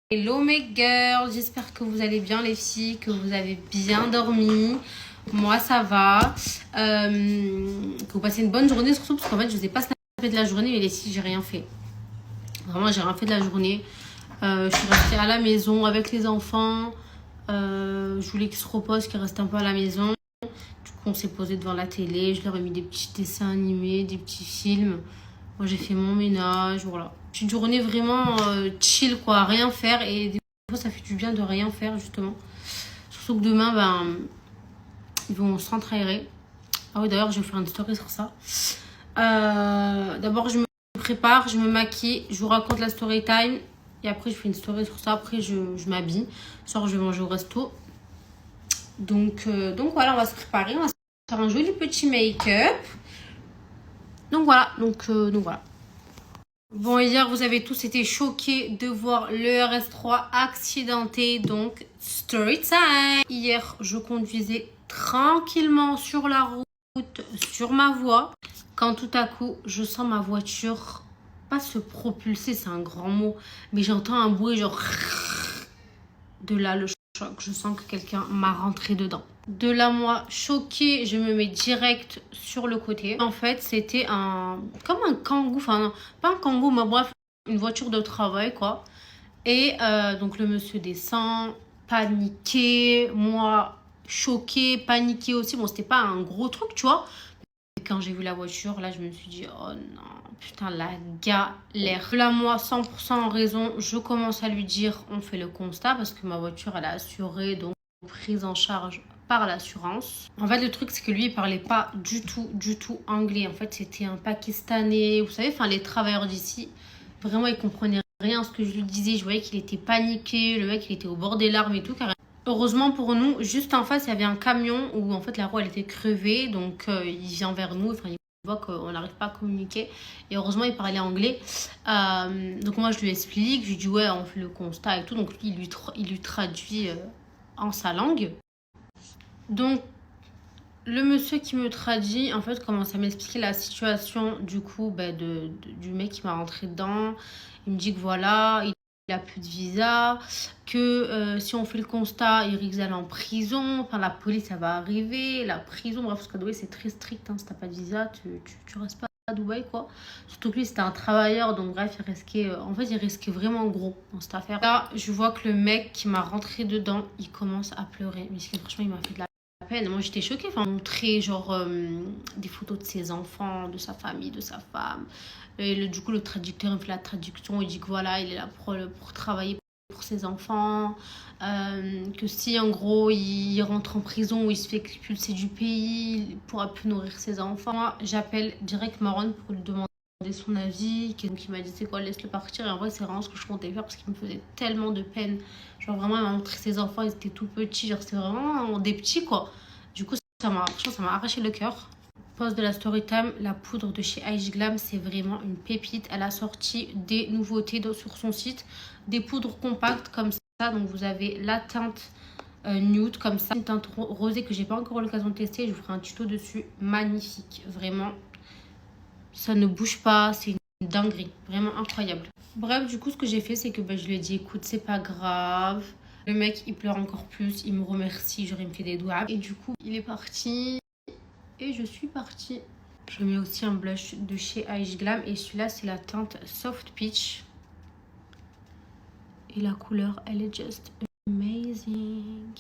Hello mes girls, j'espère que vous allez bien les filles, que vous avez bien dormi. Moi ça va, que vous passez une bonne journée surtout parce qu'en fait je vous ai pas snappé de la journée mais les filles j'ai rien fait. Vraiment j'ai rien fait de la journée. Je suis restée à la maison avec les enfants. Je voulais qu'ils se reposent, qu'ils restent un peu à la maison. Du coup on s'est posé devant la télé, je leur ai mis des petits dessins animés, des petits films. Moi j'ai fait mon ménage, voilà. Une journée vraiment chill quoi, rien faire et des fois ça fait du bien de rien faire justement. Surtout que demain ils vont se aérer. Ah oui d'ailleurs je vais faire une story sur ça. D'abord je me prépare, je me maquille, je vous raconte la story time et après je fais une story sur ça, après je m'habille. Ce soir je vais manger au resto. Donc voilà, on va se préparer, on va se faire un joli petit make-up. Donc voilà, donc voilà. Bon, hier, vous avez tous été choqués de voir le RS3 accidenté, donc story time. Hier, je conduisais tranquillement sur la route, sur ma voie, quand tout à coup, je sens ma voiture, pas se propulser, c'est un grand mot, mais j'entends un bruit genre... De là, le choc, je sens que quelqu'un m'a rentré dedans. De là, moi, choquée, je me mets direct sur le côté. En fait, c'était comme un kangoo, enfin non, pas un kangoo, mais bref, une voiture de travail, quoi. Et donc, le monsieur descend, paniqué, moi, choquée, paniquée aussi. Bon, c'était pas un gros truc, tu vois. Et quand j'ai vu la voiture, là, je me suis dit, oh non, putain, la galère. Là, moi, 100% en raison, je commence à lui dire, on fait le constat, parce que ma voiture, elle est assurée, donc prise en charge par l'assurance. En fait, le truc, c'est que lui, il parlait pas du tout anglais. En fait, c'était un Pakistanais, vous savez, enfin, les travailleurs d'ici, vraiment, ils comprenaient rien à ce que je lui disais. Je voyais qu'il était paniqué, le mec, il était au bord des larmes et tout, carrément. Heureusement pour nous, juste en face, il y avait un camion où en fait la roue elle était crevée. Donc il vient vers nous, enfin il voit qu'on n'arrive pas à communiquer. Et heureusement il parlait anglais. Donc moi je lui explique, je lui dis ouais on fait le constat et tout. Donc lui il lui traduit en sa langue. Donc le monsieur qui me traduit en fait commence à m'expliquer la situation du coup du mec qui m'a rentré dedans. Il me dit que voilà, il a plus de visa, que si on fait le constat, il risque d'aller en prison. Enfin, la police, ça va arriver, la prison. Bref, parce qu'à Dubaï, c'est très strict. Hein, si t'as pas de visa, tu restes pas à Dubaï, quoi. Surtout que lui, c'était un travailleur. Donc, bref, il risquait vraiment gros dans cette affaire. Là, je vois que le mec qui m'a rentré dedans, il commence à pleurer. Mais franchement, il m'a fait de la peine. Moi, j'étais choquée. Enfin, montrer, genre, des photos de ses enfants, de sa famille, de sa femme. Et du coup, le traducteur il fait la traduction. Il dit que voilà, il est là pour travailler pour ses enfants. Que si, en gros, il rentre en prison ou il se fait expulser du pays, il pourra plus nourrir ses enfants. Moi, j'appelle direct Marwan pour lui demander son avis. Donc, il m'a dit, c'est quoi, laisse-le partir. Et en vrai, c'est vraiment ce que je comptais faire parce qu'il me faisait tellement de peine. Genre, vraiment, il m'a montré ses enfants, ils étaient tout petits. Genre, c'était vraiment des petits, quoi. Du coup, ça m'a arraché le cœur. Pause de la story time, la poudre de chez Aïch Glam, c'est vraiment une pépite. Elle a sorti des nouveautés sur son site, des poudres compactes comme ça. Donc vous avez la teinte nude comme ça, une teinte rosée que j'ai pas encore eu l'occasion de tester. Je vous ferai un tuto dessus, magnifique, vraiment. Ça ne bouge pas, c'est une dinguerie, vraiment incroyable. Bref, du coup, ce que j'ai fait, c'est que je lui ai dit, écoute, c'est pas grave. Le mec, il pleure encore plus, il me remercie, genre il me fait des doigts. Et du coup, il est parti. Et je suis partie. Je mets aussi un blush de chez Aïch Glam. Et celui-là, c'est la teinte Soft Peach. Et la couleur, elle est just amazing.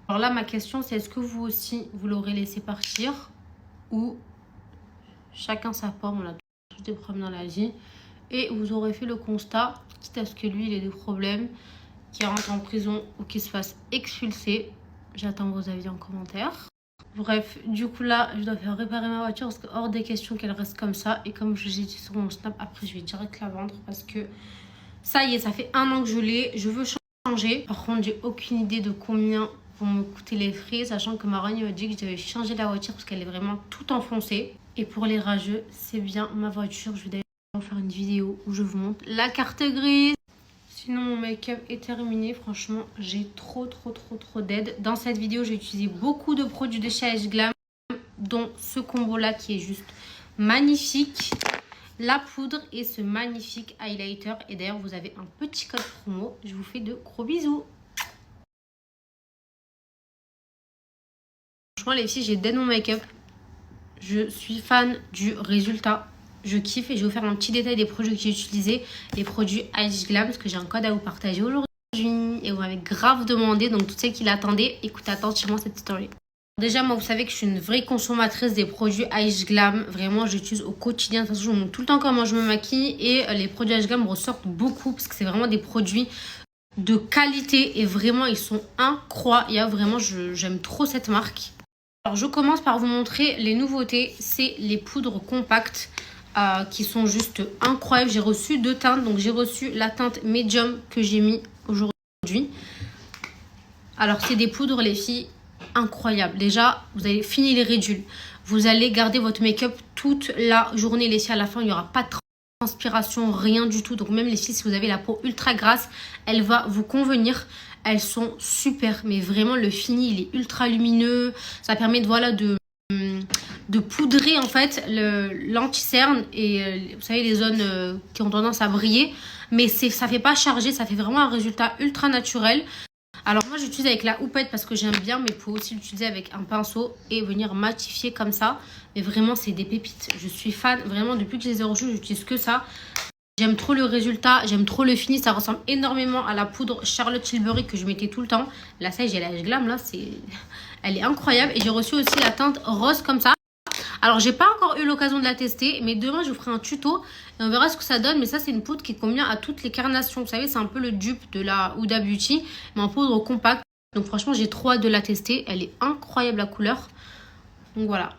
Alors là, ma question, c'est est-ce que vous aussi, vous l'aurez laissé partir? Ou chacun sa pomme, on a tous des problèmes dans la vie. Et vous aurez fait le constat, quitte à ce que lui, il ait des problèmes, qu'il rentre en prison ou qu'il se fasse expulser. J'attends vos avis en commentaire. Bref, du coup là, je dois faire réparer ma voiture parce que hors des questions qu'elle reste comme ça. Et comme je l'ai dit sur mon snap, après je vais direct la vendre parce que ça y est, ça fait 1 an que je l'ai. Je veux changer. Par contre, j'ai aucune idée de combien vont me coûter les frais, sachant que Marwan m'a dit que je devais changer la voiture parce qu'elle est vraiment toute enfoncée. Et pour les rageux, c'est bien ma voiture. Je vais d'ailleurs faire une vidéo où je vous montre la carte grise. Sinon, mon make-up est terminé. Franchement, j'ai trop d'aide. Dans cette vidéo, j'ai utilisé beaucoup de produits de chez Aïch Glam, dont ce combo-là qui est juste magnifique. la poudre et ce magnifique highlighter. Et d'ailleurs, vous avez un petit code promo. Je vous fais de gros bisous. Franchement, les filles, j'ai dead mon make-up. Je suis fan du résultat. Je kiffe et je vais vous faire un petit détail des produits que j'ai utilisés. Les produits Ice Glam, parce que j'ai un code à vous partager aujourd'hui. Et vous m'avez grave demandé, donc toutes celles qui l'attendaient, écoutez attentivement cette story. Déjà, moi, vous savez que je suis une vraie consommatrice des produits Ice Glam. Vraiment, j'utilise au quotidien. De toute façon, je vous montre tout le temps comment je me maquille. Et les produits Ice Glam ressortent beaucoup parce que c'est vraiment des produits de qualité. Et vraiment, ils sont incroyables. Vraiment, j'aime trop cette marque. Alors, je commence par vous montrer les nouveautés. C'est les poudres compactes qui sont juste incroyables. J'ai reçu 2 teintes. Donc, j'ai reçu la teinte médium que j'ai mis aujourd'hui. Alors, c'est des poudres, les filles, incroyables. Déjà, vous allez finir les ridules. Vous allez garder votre make-up toute la journée, les filles. À la fin, il n'y aura pas de transpiration, rien du tout. Donc, même les filles, si vous avez la peau ultra grasse, elle va vous convenir. Elles sont super, mais vraiment, le fini, il est ultra lumineux. Ça permet de, voilà, de poudrer, en fait, l'anti-cerne et, vous savez, les zones qui ont tendance à briller. Mais ça fait pas charger, ça fait vraiment un résultat ultra naturel. Alors moi j'utilise avec la houppette parce que j'aime bien, mais vous pouvez aussi l'utiliser avec un pinceau et venir matifier comme ça. Mais vraiment c'est des pépites. Je suis fan, vraiment depuis que je les ai reçus, j'utilise que ça. J'aime trop le résultat, j'aime trop le fini. Ça ressemble énormément à la poudre Charlotte Tilbury que je mettais tout le temps. Là ça j'ai la Glam, là elle est incroyable. Et j'ai reçu aussi la teinte rose comme ça. Alors, j'ai pas encore eu l'occasion de la tester, mais demain, je vous ferai un tuto et on verra ce que ça donne. Mais ça, c'est une poudre qui convient à toutes les carnations. Vous savez, c'est un peu le dupe de la Huda Beauty, mais en poudre compacte. Donc, franchement, j'ai trop hâte de la tester. Elle est incroyable, la couleur. Donc, voilà.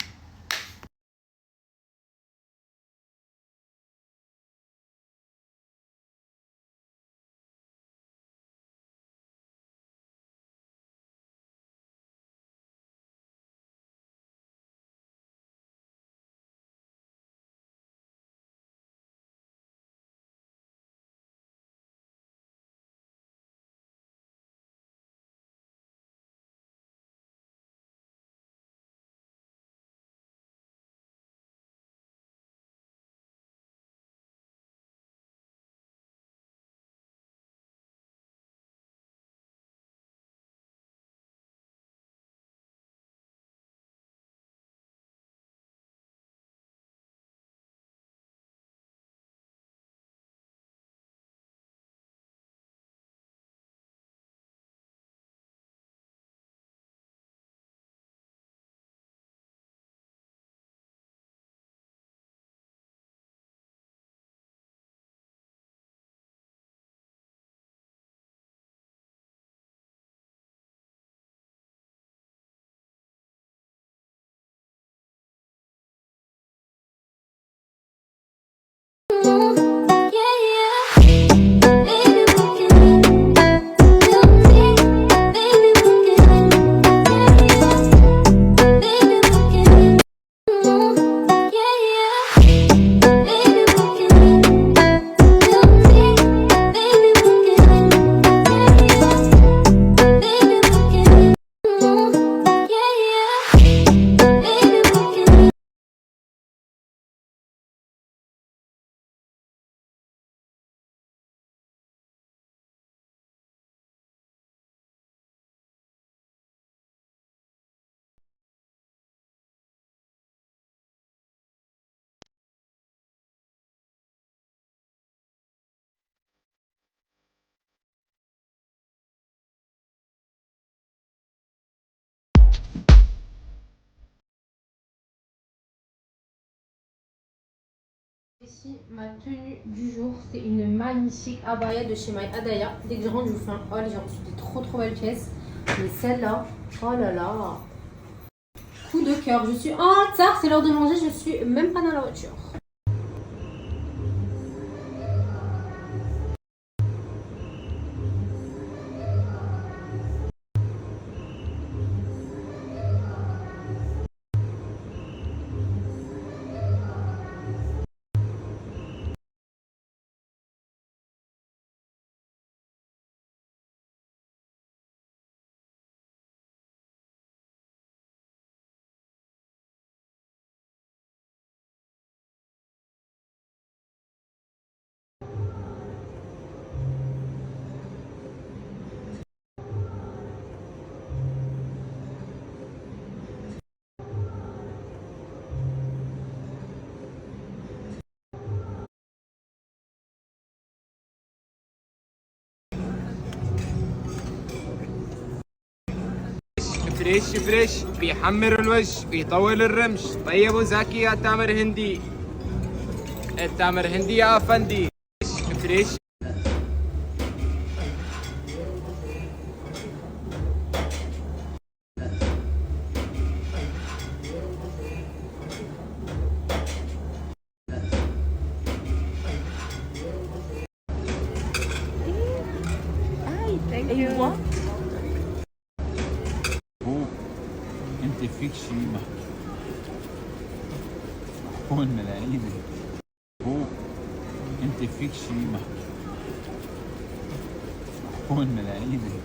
Ici, ma tenue du jour, c'est une magnifique abaya de chez My Adaya. Dès que je rentre, je vous fais un haul. J'ai reçu des trop belles pièces. Mais celle-là, oh là là, coup de cœur. Je suis en retard, c'est l'heure de manger, je suis même pas dans la voiture. فريش فريش بيحمر الوجه ويطول الرمش. طيب وزاكي يا تامر هندي. التامر هندي يا افندي. فريش. ايوه انت فيك شيء محكون ملايين. انت فيك شيء محكون ملايين.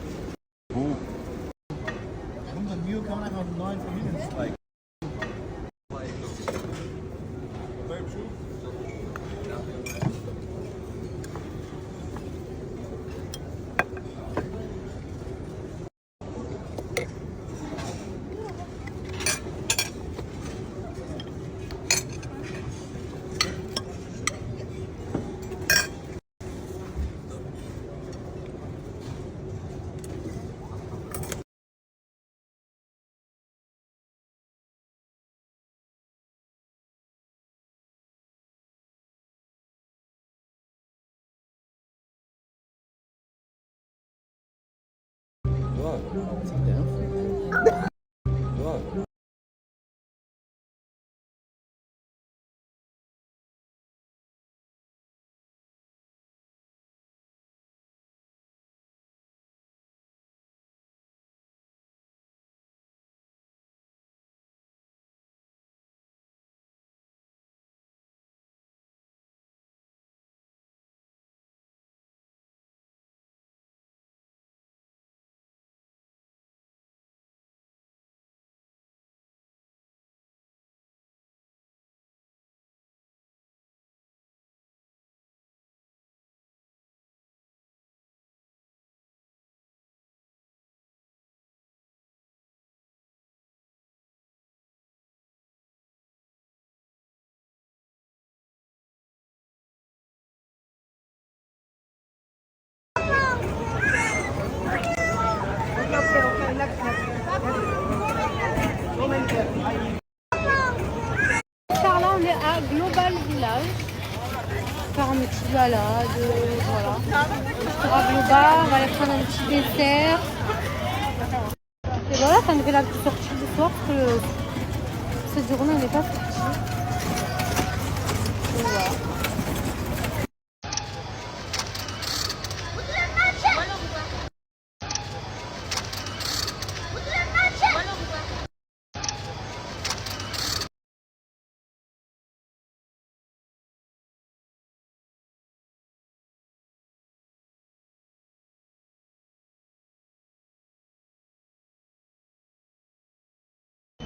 Par là, on est à Global Village. Faire une petite balade, voilà. À Global, on va aller prendre un petit dessert. Et voilà, ça nous fait la petite sortie du soir parce que cette journée, on n'est pas sorti. Voilà.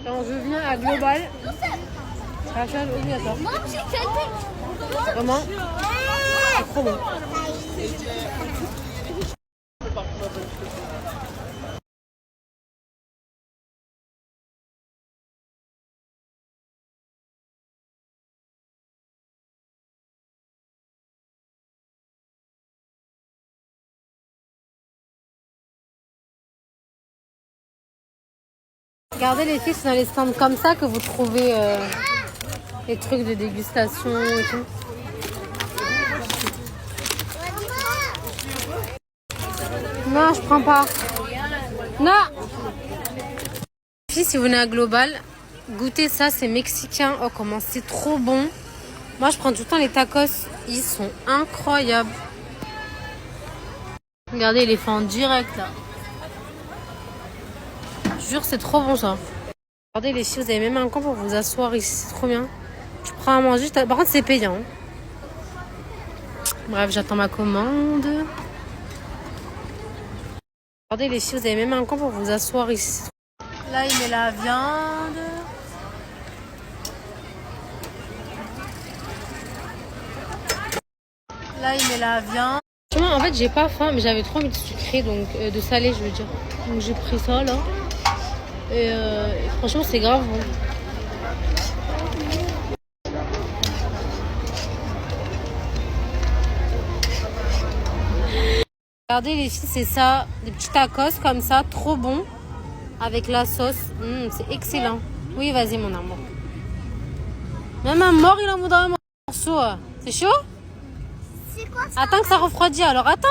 Quand je viens à Global, ça va obligatoire. Vraiment, c'est trop bon. Regardez les filles, c'est dans les stands comme ça que vous trouvez les trucs de dégustation et tout. Non, je prends pas. Non. Les filles, si vous venez à Global, goûtez ça, c'est mexicain. Oh, comment c'est trop bon. Moi, je prends tout le temps les tacos. Ils sont incroyables. Regardez, il est fait en direct là. Je jure, c'est trop bon ça. Regardez les filles, vous avez même un coin pour vous asseoir ici, c'est trop bien. Tu prends à manger, par contre c'est payant. Bref, j'attends ma commande. Regardez les filles, vous avez même un coin pour vous asseoir ici. Là, il met la viande. Là, il met la viande. En fait, j'ai pas faim, mais j'avais trop envie de sucré, donc de salé, je veux dire. Donc j'ai pris ça là. Et franchement, c'est grave bon. Regardez les filles, c'est ça, des petits tacos comme ça, trop bon. avec la sauce. C'est excellent. Oui, vas-y, mon amour. Même un mort, il en voudra un morceau. C'est chaud? C'est quoi ça? Attends que ça refroidit. Alors, attends.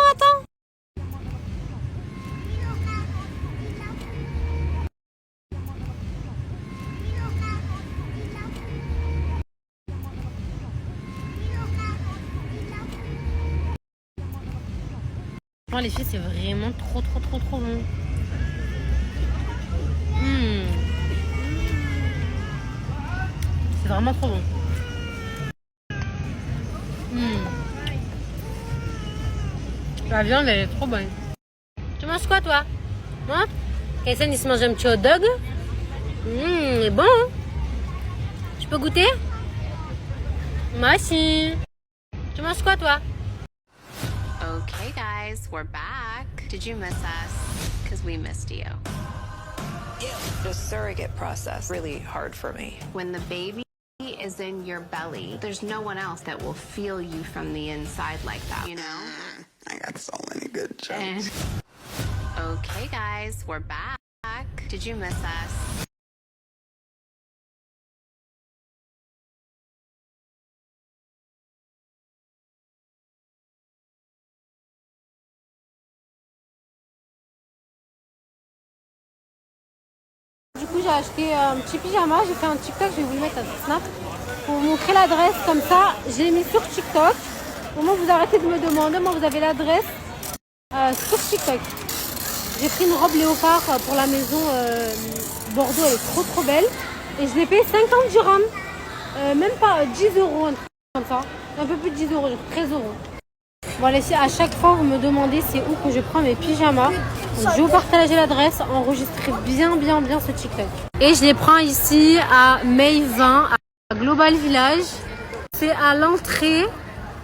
Franchement, les filles, c'est vraiment trop bon. C'est vraiment trop bon. La viande, elle est trop bonne. Tu manges quoi, toi? Moi? Kaysen, il se mange un petit hot dog. Il est bon. Hein? Je peux goûter? Moi aussi. Tu manges quoi, toi? Okay, guys, we're back. Did you miss us? Because we missed you. The surrogate process really hard for me. When the baby is in your belly, there's no one else that will feel you from the inside like that, you know? I got so many good jokes. And okay, guys, we're back. Did you miss us? Du coup, j'ai acheté un petit pyjama. J'ai fait un TikTok, je vais vous le mettre à Snap pour vous montrer l'adresse. Comme ça, j'ai mis sur TikTok. Au moment où vous arrêtez de me demander, moi, vous avez l'adresse sur TikTok. J'ai pris une robe léopard pour la maison Bordeaux. Elle est trop belle. Et je l'ai payé 50 dirhams. Même pas 10 euros, un truc comme ça. Un peu plus de 10 euros, genre 13 euros. Bon, les filles, à chaque fois, vous me demandez c'est où que je prends mes pyjamas. Donc, je vais vous partager l'adresse, enregistrer bien ce TikTok. Et je les prends ici à May 20, à Global Village. C'est à l'entrée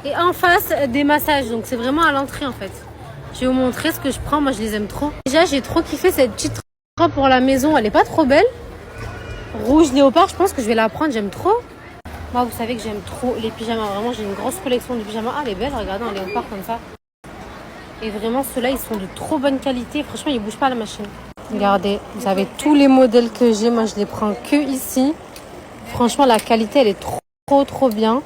et en face des massages. Donc c'est vraiment à l'entrée en fait. Je vais vous montrer ce que je prends, moi je les aime trop. Déjà j'ai trop kiffé cette petite robe pour la maison, elle est pas trop belle. Rouge léopard, je pense que je vais la prendre, j'aime trop. Moi vous savez que j'aime trop les pyjamas, vraiment j'ai une grosse collection de pyjamas. Ah elle est belle, regardez en léopard comme ça. Et vraiment ceux-là ils sont de trop bonne qualité, franchement ils bougent pas à la machine. Regardez, vous avez tous les modèles que j'ai, moi je les prends que ici. Franchement la qualité elle est trop bien.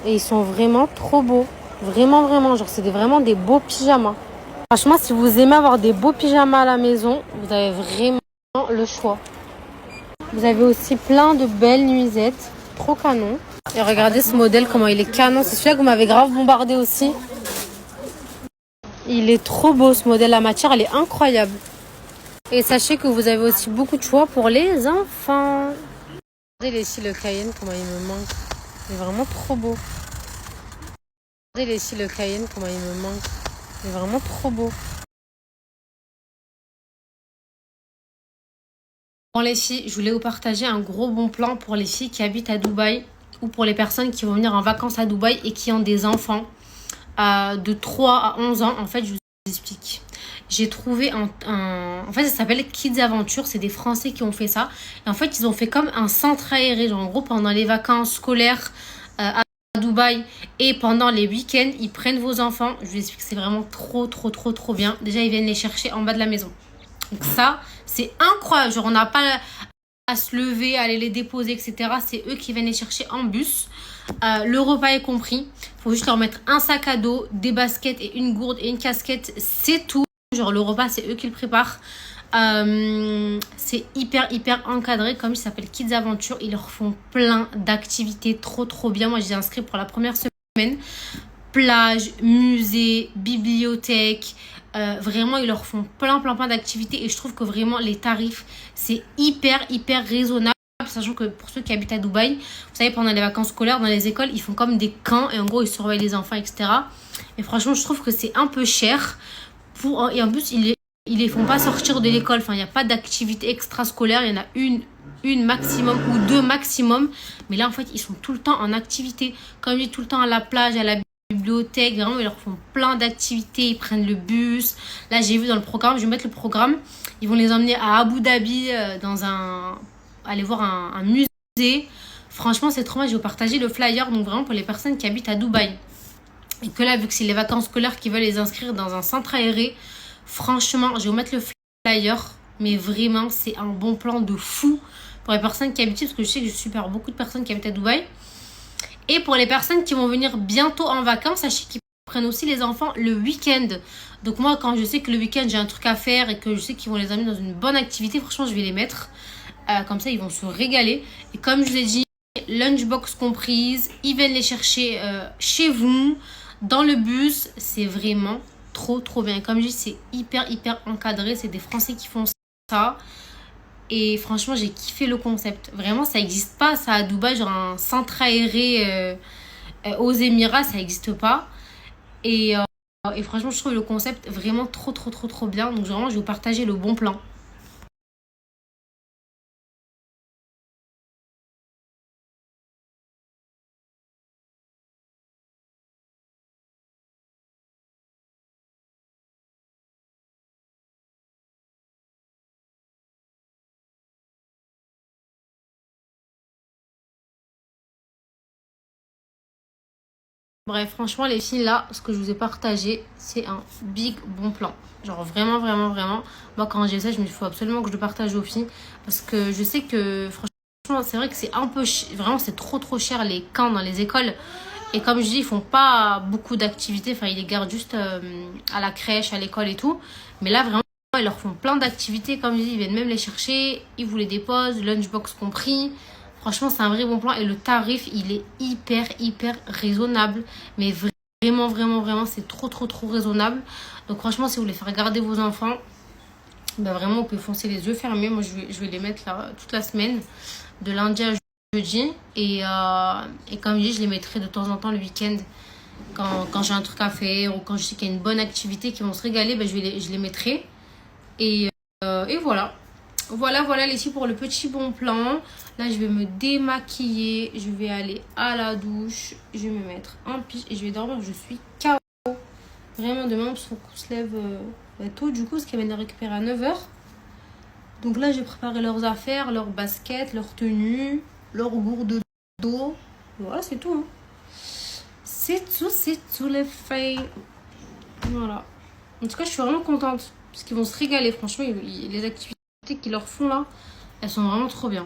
Et ils sont vraiment trop beaux. Vraiment, genre c'est vraiment des beaux pyjamas. Franchement, si vous aimez avoir des beaux pyjamas à la maison, vous avez vraiment le choix. Vous avez aussi plein de belles nuisettes, trop canon. Et regardez ce modèle, comment il est canon. C'est celui-là que vous m'avez grave bombardé aussi. Il est trop beau ce modèle, la matière elle est incroyable. Et sachez que vous avez aussi beaucoup de choix pour les enfants. Regardez les cils le Cayenne, comment il me manque. Il est vraiment trop beau. Regardez les cils le Cayenne, comment il me manque. Il est vraiment trop beau. Bon les filles, je voulais vous partager un gros bon plan pour les filles qui habitent à Dubaï ou pour les personnes qui vont venir en vacances à Dubaï et qui ont des enfants de 3 à 11 ans. En fait, je vous explique. J'ai trouvé en fait, ça s'appelle Kids Aventure. C'est des Français qui ont fait ça. Et en fait, ils ont fait comme un centre aéré. Genre, en gros, pendant les vacances scolaires à Dubaï et pendant les week-ends, ils prennent vos enfants. Je vous explique, c'est vraiment trop bien. Déjà, ils viennent les chercher en bas de la maison. Donc ça, c'est incroyable. Genre, on n'a pas à se lever, à aller les déposer, etc. C'est eux qui viennent les chercher en bus. Le repas est compris. Il faut juste leur mettre un sac à dos, des baskets et une gourde et une casquette. C'est tout. Genre, le repas, c'est eux qui le préparent. C'est hyper encadré, comme il s'appelle Kids Aventure. Ils leur font plein d'activités trop bien. Moi, j'ai inscrit pour la première semaine. Plage, musée, bibliothèque. Vraiment, ils leur font plein d'activités. Et je trouve que vraiment, les tarifs, c'est hyper raisonnable. Sachant que pour ceux qui habitent à Dubaï, vous savez, pendant les vacances scolaires, dans les écoles, ils font comme des camps. Et en gros, ils surveillent les enfants, etc. Et franchement, je trouve que c'est un peu cher. Et en plus, ils les font pas sortir de l'école. Enfin, il n'y a pas d'activité extrascolaire. Il y en a une maximum ou deux maximum. Mais là, en fait, ils sont tout le temps en activité. Comme je dis, tout le temps à la plage, à la bibliothèque. Vraiment, ils leur font plein d'activités. Ils prennent le bus. Là, j'ai vu dans le programme. Je vais mettre le programme. Ils vont les emmener à Abu Dhabi aller voir un musée. Franchement, c'est trop bien. Je vais vous partager le flyer. Donc, vraiment, pour les personnes qui habitent à Dubaï. Et que là, vu que c'est les vacances scolaires qui veulent les inscrire dans un centre aéré, franchement, je vais vous mettre le flyer Mais vraiment, c'est un bon plan de fou pour les personnes qui habitent, parce que je sais que je super beaucoup de personnes qui habitent à Dubaï. Et pour les personnes qui vont venir bientôt en vacances, sachez qu'ils prennent aussi les enfants le week-end. Donc moi, quand je sais que le week-end, j'ai un truc à faire et que je sais qu'ils vont les amener dans une bonne activité, franchement, je vais les mettre. Comme ça, ils vont se régaler. Et comme je vous ai dit, lunchbox comprise, ils viennent les chercher chez vous, dans le bus. C'est vraiment trop bien. Comme je dis, c'est hyper encadré. C'est des Français qui font ça. Et franchement, j'ai kiffé le concept. Vraiment, ça n'existe pas, ça, à Dubaï, genre un centre aéré aux Émirats, ça n'existe pas. Et franchement, je trouve le concept vraiment trop bien. Donc vraiment, je vais vous partager le bon plan. Bref, franchement, les filles, là, ce que je vous ai partagé, c'est un big bon plan. Genre vraiment. Moi, quand j'ai ça, je me dis, il faut absolument que je le partage aux filles. Parce que je sais que, franchement, c'est vrai que c'est un peu... Vraiment, c'est trop cher les camps dans les écoles. Et comme je dis, ils font pas beaucoup d'activités. Enfin, ils les gardent juste à la crèche, à l'école et tout. Mais là, vraiment, ils leur font plein d'activités. Comme je dis, ils viennent même les chercher. Ils vous les déposent, lunchbox compris. Franchement, c'est un vrai bon plan. Et le tarif, il est hyper raisonnable. Mais vraiment, c'est trop raisonnable. Donc franchement, si vous voulez faire garder vos enfants, ben vraiment, vous pouvez foncer les yeux fermés. Moi, je vais les mettre là toute la semaine, de lundi à jeudi. Et comme je dis, je les mettrai de temps en temps le week-end. Quand j'ai un truc à faire ou quand je sais qu'il y a une bonne activité qui vont se régaler, ben je les mettrai. Et voilà. Voilà les filles pour le petit bon plan. Là, je vais me démaquiller. Je vais aller à la douche. Je vais me mettre un pige et je vais dormir. Je suis KO. Vraiment, demain, parce qu'on se lève tôt du coup, parce qu'elle vient de récupérer à 9h. Donc là, j'ai préparé leurs affaires, leurs baskets, leurs tenues, leurs gourdes d'eau. Voilà, c'est tout. Hein. C'est tout les filles. Voilà. En tout cas, je suis vraiment contente. Parce qu'ils vont se régaler. Franchement, les activités qu'ils leur font là, elles sont vraiment trop bien.